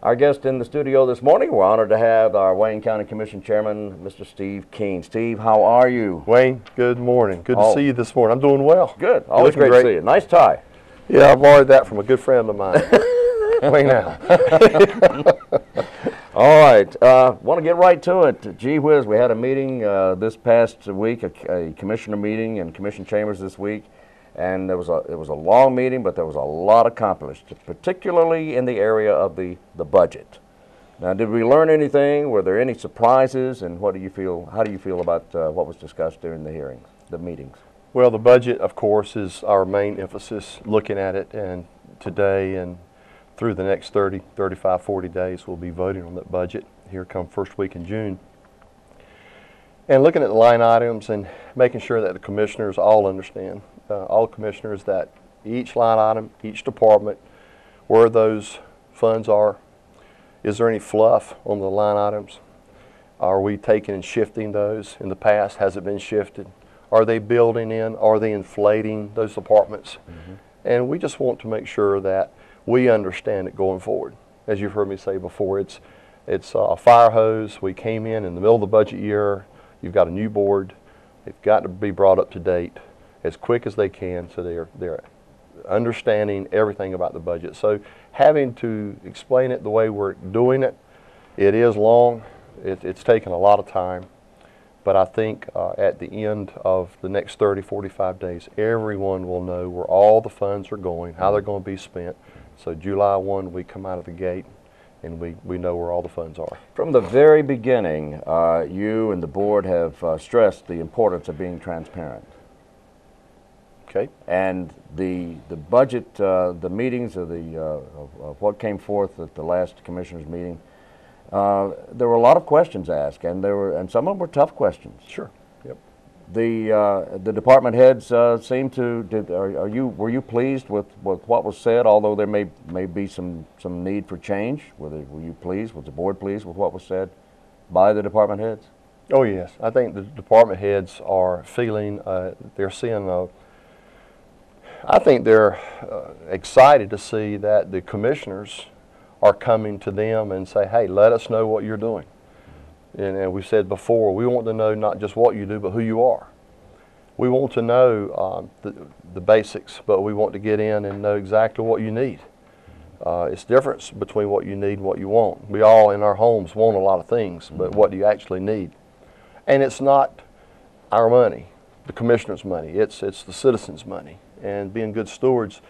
Our guest in the studio this morning, we're honored to have our Wayne County Commission Chairman, Mr. Steve Keene. Steve, how are you? Wayne, good morning. Good to see you this morning. I'm doing well. Good. Always great to see you. Nice tie. Yeah, I borrowed that from a good friend of mine. Wayne now. All right. Want to get right to it. Gee whiz, we had a meeting this past week, a commissioner meeting in commission chambers this week. And it was a long meeting, but there was a lot accomplished, particularly in the area of the budget. Now, did we learn anything? Were there any surprises? And what do you feel? How do you feel about what was discussed during the hearings, the meetings? Well, the budget, of course, is our main emphasis. Looking at it, and today and through the next 30, 35, 40 days, we'll be voting on that budget. Here come first week in June. And looking at the line items and making sure that the commissioners all understand. All commissioners, that each line item, each department, where those funds are. Is there any fluff on the line items? Are we taking and shifting those in the past? Has it been shifted? Are they building in? Are they inflating those departments? Mm-hmm. And we just want to make sure that we understand it going forward. As you've heard me say before, it's a fire hose. We came in the middle of the budget year. You've got a new board. They've got to be brought up to date as quick as they can, so they're understanding everything about the budget. So having to explain it the way we're doing it, it is long. It's taken a lot of time. But I think at the end of the next 30, 45 days, everyone will know where all the funds are going, how they're going to be spent. So July 1, we come out of the gate and we know where all the funds are. From the very beginning, you and the board have stressed the importance of being transparent. Okay. And the budget, the meetings of of what came forth at the last commissioners meeting, there were a lot of questions asked, and some of them were tough questions. Sure. Yep. The department heads seemed to. Were you pleased with what was said? Although there may be some need for change. Were you pleased? Was the board pleased with what was said by the department heads? Oh yes, I think the department heads are feeling. They're seeing. I think they're excited to see that the commissioners are coming to them and say, hey, let us know what you're doing. And we said before, we want to know not just what you do, but who you are. We want to know the basics, but we want to get in and know exactly what you need. It's difference between what you need and what you want. We all in our homes want a lot of things, but what do you actually need? And it's not our money, the commissioner's money. It's the citizens' money. And being good stewards,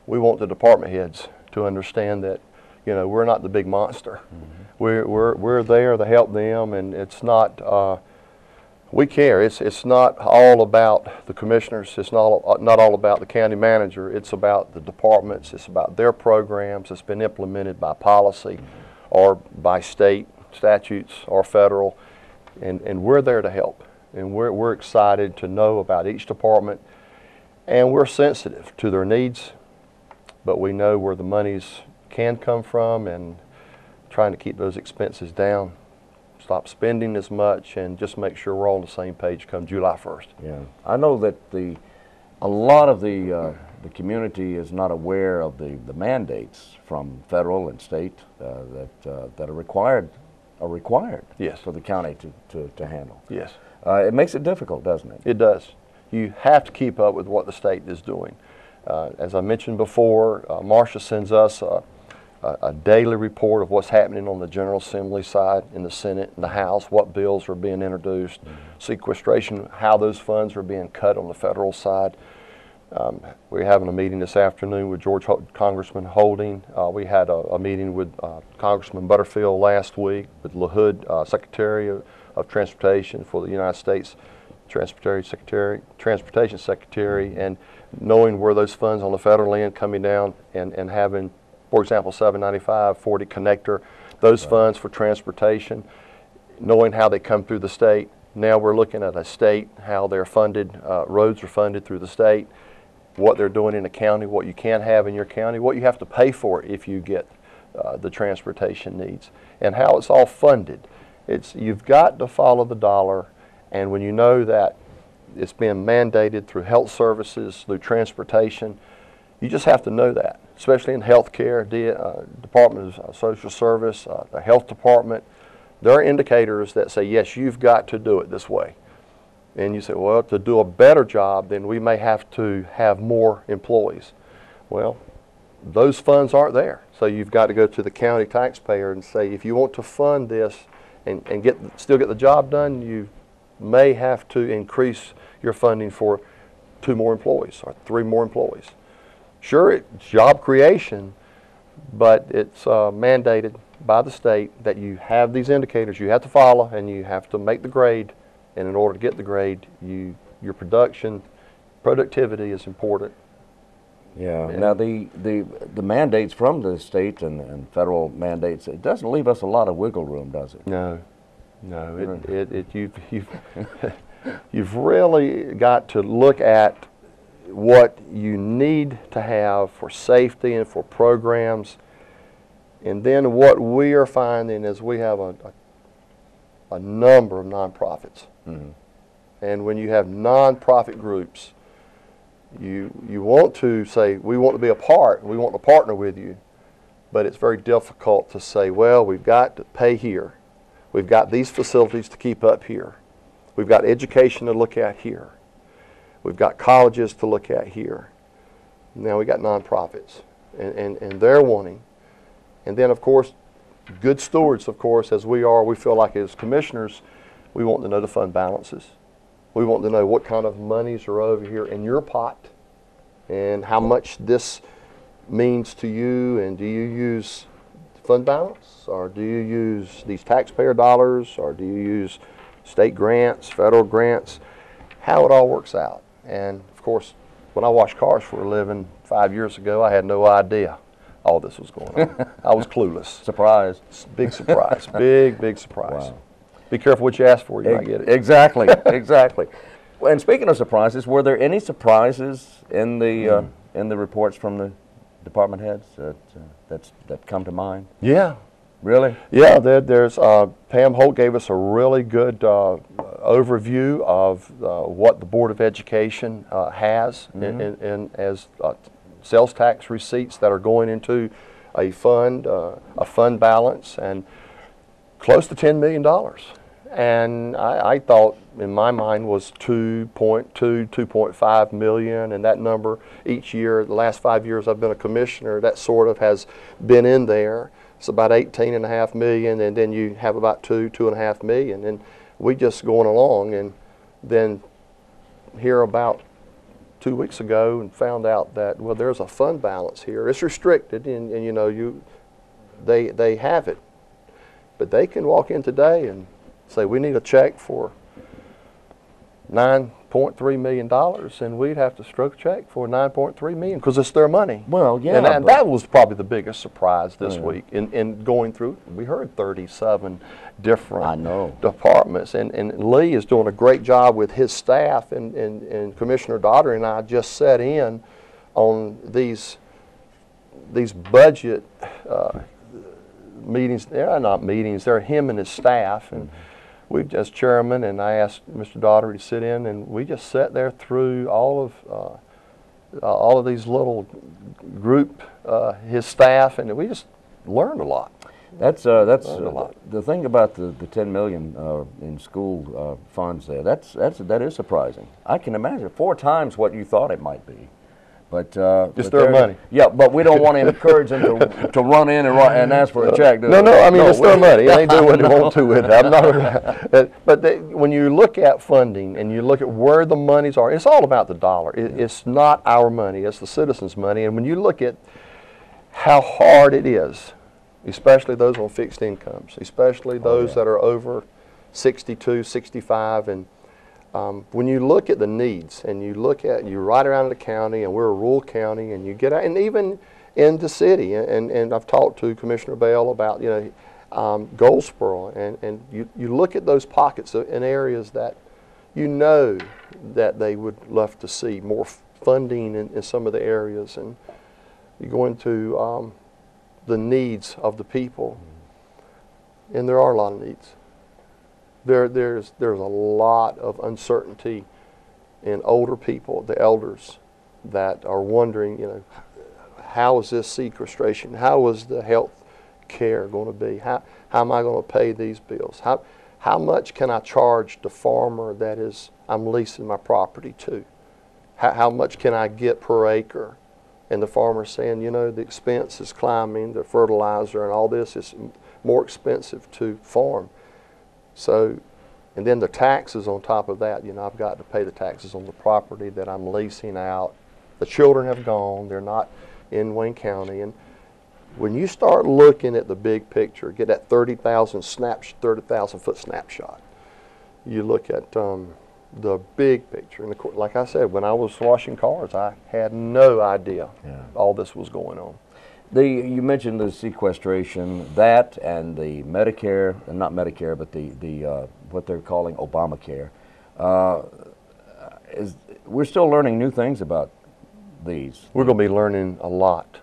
we want the department heads to understand that, we're not the big monster. Mm-hmm. We're there to help them, and it's not. We care. It's not all about the commissioners. It's not all about the county manager. It's about the departments. It's about their programs. It's been implemented by policy, or by state statutes, or federal, and we're there to help. And we're excited to know about each department. And we're sensitive to their needs, but we know where the monies can come from, and trying to keep those expenses down, stop spending as much, and just make sure we're all on the same page come July 1st. Yeah, I know that a lot of the community is not aware of the mandates from federal and state that are required yes. for the county to handle. Yes. It makes it difficult, doesn't it? It does. You have to keep up with what the state is doing. As I mentioned before, Marcia sends us a daily report of what's happening on the General Assembly side, in the Senate, in the House, what bills are being introduced, sequestration, how those funds are being cut on the federal side. We're having a meeting this afternoon with Congressman Holding. We had a meeting with Congressman Butterfield last week, with LaHood, Secretary of Transportation for the United States. Transportation Secretary, and knowing where those funds on the federal end coming down and having, for example, 795, 40 connector, those funds for transportation, knowing how they come through the state. Now we're looking at a state, how they're funded, roads are funded through the state, what they're doing in the county, what you can have in your county, what you have to pay for if you get the transportation needs, and how it's all funded. You've got to follow the dollar. And when you know that it's being mandated through health services, through transportation, you just have to know that. especially in healthcare, Department of Social Service, the health department. There are indicators that say, yes, you've got to do it this way. And you say, well, to do a better job, then we may have to have more employees. Well, those funds aren't there. So you've got to go to the county taxpayer and say, if you want to fund this and still get the job done, you may have to increase your funding for 2 more employees or 3 more employees. Sure, it's job creation, but it's mandated by the state that you have these indicators you have to follow, and you have to make the grade. And in order to get the grade, your productivity is important. Yeah. Now the mandates from the state and federal mandates, it doesn't leave us a lot of wiggle room, does it? No. You've really got to look at what you need to have for safety and for programs. And then what we are finding is we have a number of nonprofits. Mm-hmm. And when you have nonprofit groups, you want to say, we want to be a part, we want to partner with you, but it's very difficult to say, well, we've got to pay here. We've got these facilities to keep up here. We've got education to look at here. We've got colleges to look at here. Now we got nonprofits, and they're wanting. And then, of course, good stewards, of course, as we are, we feel like as commissioners, we want to know the fund balances. We want to know what kind of monies are over here in your pot and how much this means to you, and do you use fund balance, or do you use these taxpayer dollars, or do you use state grants, federal grants, how it all works out. And of course, when I washed cars for a living 5 years ago, I had no idea all this was going on. I was clueless. Surprise. Big surprise. Big surprise. Wow. Be careful what you ask for, you might get it. Exactly, exactly. Well, and speaking of surprises, were there any surprises in the reports from the department heads that come to mind? Yeah. Really? Yeah, there's Pam Holt gave us a really good overview of what the Board of Education has in as sales tax receipts that are going into a fund balance, and close to $10 million. And I thought in my mind was 2.5 million, and that number each year, the last 5 years I've been a commissioner, that sort of has been in there. It's about 18.5 million, and then you have about 2.5 million, and we just going along. And then here about 2 weeks ago and found out that, well, there's a fund balance here. It's restricted, and you know, they have it, but they can walk in today and say, we need a check for $9.3 million, and we'd have to stroke a check for $9.3 million because it's their money. Well, yeah. And that was probably the biggest surprise this week in going through. We heard 37 different departments, and Lee is doing a great job with his staff, and Commissioner Daugherty and I just sat in on these budget meetings. They're not meetings, they're him and his staff. And we, as chairman, and I asked Mr. Daugherty to sit in, and we just sat there through all of these little group, his staff, and we just learned a lot. That's the thing about the 10 million in school funds there. That is surprising. I can imagine 4 times what you thought it might be. But it's their money. Yeah, but we don't want to encourage them to run in and ask for a check. No, I mean, it's their money. They do what they want to with it. I'm not. But when you look at funding and you look at where the monies are, it's all about the dollar. It's not our money. It's the citizens' money. And when you look at how hard it is, especially those on fixed incomes, especially those that are over 62, 65, and when you look at the needs, and you ride around the county, and we're a rural county, and you get out, and even in the city, and I've talked to Commissioner Bell about, Goldsboro, and you look at those pockets in areas that you know that they would love to see more funding in some of the areas, and you go into the needs of the people, and there are a lot of needs. There's a lot of uncertainty in older people, the elders, that are wondering, how is this sequestration? How is the health care going to be? How am I going to pay these bills? How much can I charge the farmer that I'm leasing my property to? How much can I get per acre? And the farmer's saying, you know, the expense is climbing, the fertilizer and all this is more expensive to farm. So, and then the taxes on top of that, you know, I've got to pay the taxes on the property that I'm leasing out. The children have gone, they're not in Wayne County. And when you start looking at the big picture, get that 30,000 foot snapshot, you look at the big picture. And of course, like I said, when I was washing cars, I had no idea all this was going on. You mentioned the sequestration, that and the Medicare, and not Medicare, but the what they're calling Obamacare. We're still learning new things about these. We're going to be learning a lot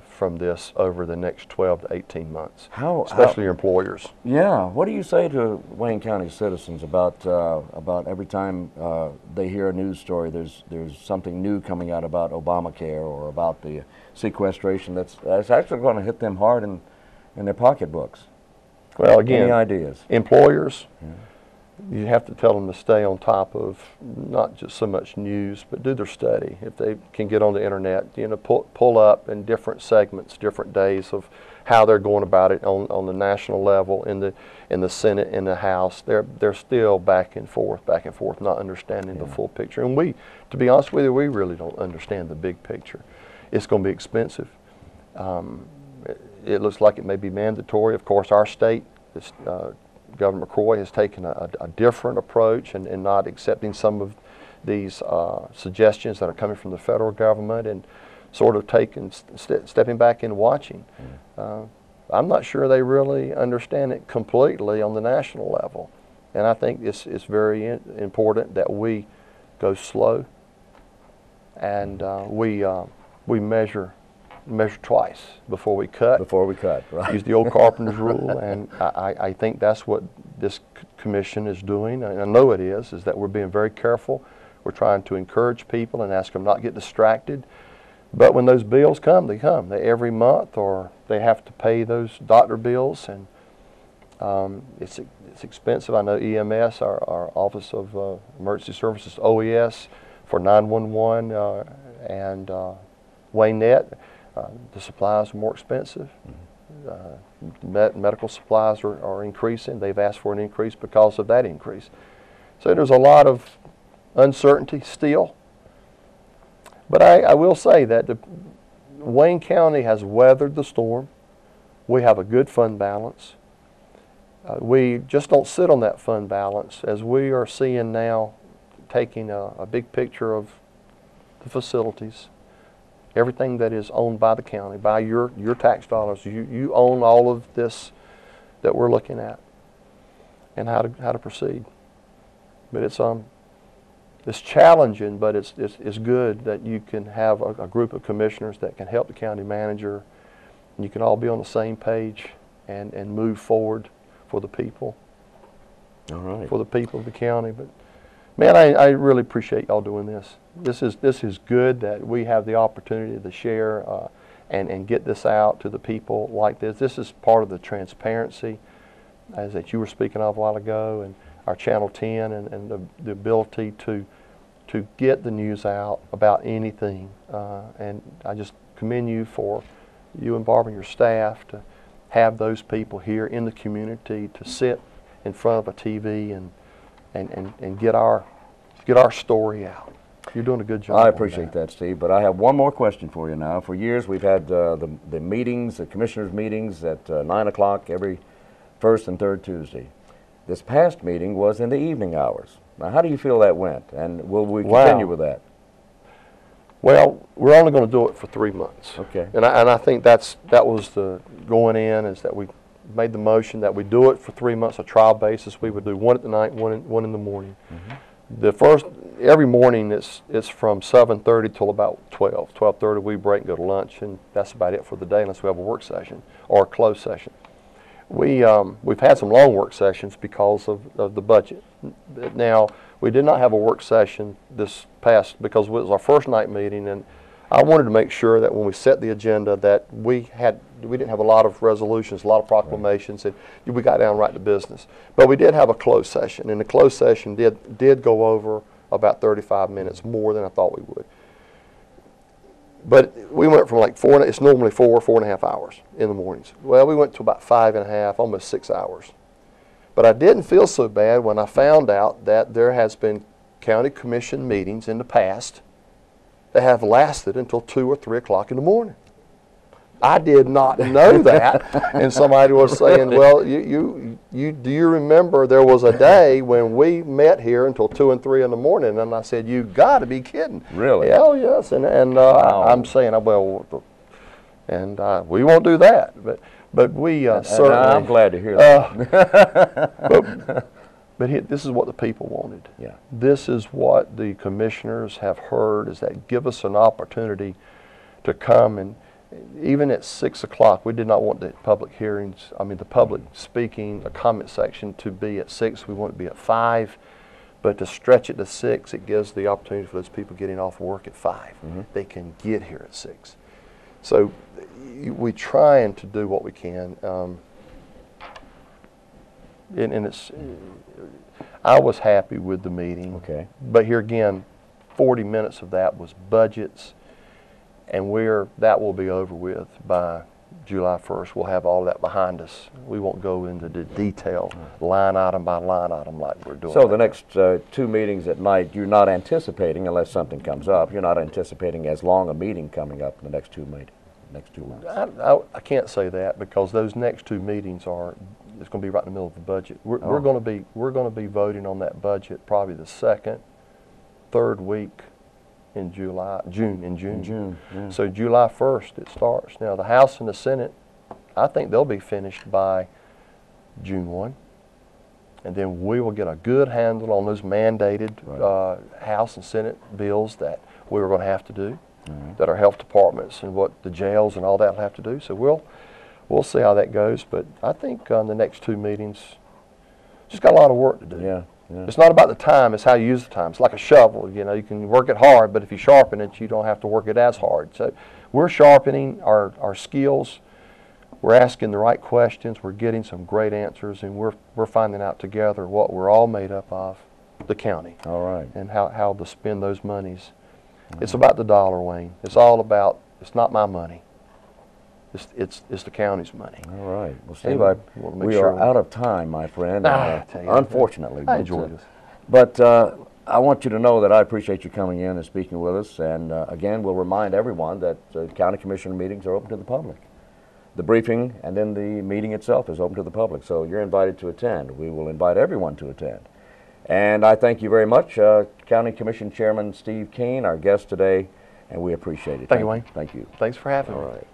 from this over the next 12 to 18 months, especially your employers. Yeah. What do you say to Wayne County citizens about every time they hear a news story, there's something new coming out about Obamacare or about the sequestration that's actually going to hit them hard in their pocketbooks? Well, again, any ideas? Employers, you have to tell them to stay on top of not just so much news, but do their study. If they can get on the internet, you know, pull up in different segments, different days of how they're going about it on the national level, in the Senate, in the House. They're still back and forth, not understanding the full picture. And we, to be honest with you, we really don't understand the big picture. It's going to be expensive. It looks like it may be mandatory. Of course, our state, Governor McCrory has taken a different approach and not accepting some of these suggestions that are coming from the federal government and sort of stepping back and watching. I'm not sure they really understand it completely on the national level. And I think it's very important that we go slow and we measure twice before we cut. Before we cut, right. Use the old carpenter's rule, and I think that's what this commission is doing, and I know it is that we're being very careful. We're trying to encourage people and ask them not to get distracted. But when those bills come, they come. They every month, or they have to pay those doctor bills, and it's expensive. I know EMS, our Office of Emergency Services, OES, for 911 and WayNet, the supplies are more expensive. Medical supplies are increasing. They've asked for an increase because of that increase. So there's a lot of uncertainty still. But I will say that Wayne County has weathered the storm. We have a good fund balance. We just don't sit on that fund balance, as we are seeing now, taking a big picture of the facilities. Everything that is owned by the county, by your tax dollars, you own all of this that we're looking at, and how to proceed. But it's challenging, but it's good that you can have a group of commissioners that can help the county manager, and you can all be on the same page and move forward for the people. All right. For the people of the county. But man, I really appreciate y'all doing this. This is good that we have the opportunity to share and get this out to the people like this. This is part of the transparency, as that you were speaking of a while ago, and our Channel 10 and the ability to get the news out about anything. And I just commend you and Barbara and your staff to have those people here in the community to sit in front of a TV and get our story out. You're doing a good job. I appreciate that, Steve. But I have one more question for you now. For years, we've had the meetings, the commissioners' meetings at 9 o'clock every first and third Tuesday. This past meeting was in the evening hours. Now, how do you feel that went? And will we continue with that? Well, we're only going to do it for 3 months. Okay. And I think that was the going in, is that we made the motion that we do it for 3 months, a trial basis. We would do one at the night, one in the morning. Every morning it's from 7:30 till about 12. 12:30 we break and go to lunch, and that's about it for the day, unless we have a work session or a closed session. We've had some long work sessions because of the budget. Now, we did not have a work session this past, because it was our first night meeting, and I wanted to make sure that when we set the agenda that we didn't have a lot of resolutions, a lot of proclamations, and we got down right to business. But we did have a closed session, and the closed session did go over about 35 minutes more than I thought we would. But we went from like it's normally 4.5 hours in the mornings. Well, we went to about 5.5, almost 6 hours. But I didn't feel so bad when I found out that there has been county commission meetings in the past that have lasted until 2 or 3 o'clock in the morning. I did not know that, and somebody was saying, "Well, do you remember there was a day when we met here until 2 and 3 in the morning?" And I said, "You got to be kidding!" Really? Yeah, oh yes, and Wow. I'm saying, well, and we won't do that, but we certainly. I'm glad to hear that. But this is what the people wanted. Yeah. This is what the commissioners have heard, is that give us an opportunity to come, and even at 6 o'clock, we did not want the public hearings, the public speaking, the comment section to be at 6. We want it to be at 5. But to stretch it to 6, it gives the opportunity for those people getting off work at 5. Mm-hmm. They can get here at 6. So we're trying to do what we can. And it's, I was happy with the meeting. Okay. But here again, 40 minutes of that was budgets, and that will be over with by July 1st. We'll have all that behind us. We won't go into the detail, line item by line item like we're doing. So the next 2 meetings at night, you're not anticipating, unless something comes up, you're not anticipating as long a meeting coming up in the next 2 months. I can't say that, because those next 2 meetings it's going to be right in the middle of the budget. We're going to be voting on that budget probably the 2nd, 3rd week in June. Yeah. So July 1st it starts. Now the House and the Senate, I think they'll be finished by June 1, and then we will get a good handle on those mandated House and Senate bills that we were going to have to do, that our health departments and what the jails and all that will have to do. So we'll see how that goes. But I think the next 2 meetings just got a lot of work to do. Yeah. It's not about the time, it's how you use the time. It's like a shovel, you can work it hard, but if you sharpen it, you don't have to work it as hard. So we're sharpening our skills, we're asking the right questions, we're getting some great answers, and we're finding out together what we're all made up of, the county. All right. And how to spend those monies. It's about the dollar, Wayne. It's all about, it's not my money. It's the county's money. All right. Well, Steve, we are out of time, my friend. Unfortunately. I enjoyed this. But I want you to know that I appreciate you coming in and speaking with us. And again, we'll remind everyone that county commissioner meetings are open to the public. The briefing and then the meeting itself is open to the public. So you're invited to attend. We will invite everyone to attend. And I thank you very much, County Commission Chairman Steve Kean, our guest today, and we appreciate it. Thank you, Wayne. Thank you. Thanks for having me. All right.